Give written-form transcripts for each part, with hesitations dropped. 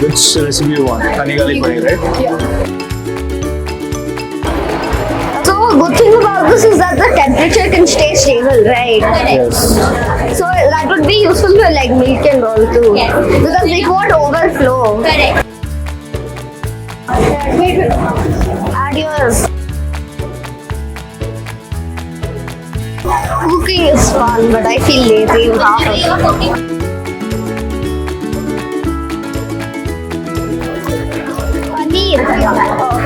Which recipe you want? Honey garlic paneer, right? Yeah. So good thing about this is that the temperature can stay stable, right? Yes. So that would be useful for like milk and all too, because it won't overflow. Correct. Add yours. Cooking is fun, but I feel lazy in half of it. Paneer. Oh.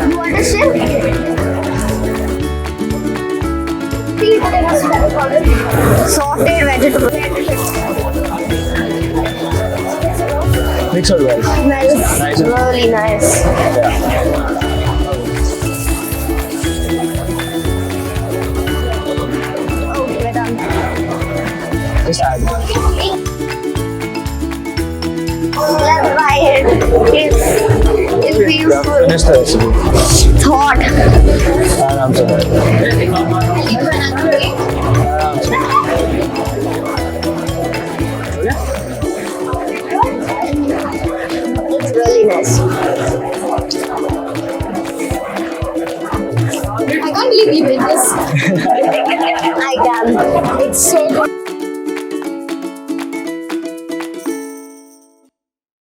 You want a shrimp? Sauteed vegetables. Mix it well. Nice. Nice. Really nice. Oh, we're done. Just add. Let's try it. It'll be useful. Finish the recipe. It's hot. Aram se. It's really nice. I can't believe we made this. I can. It's so good.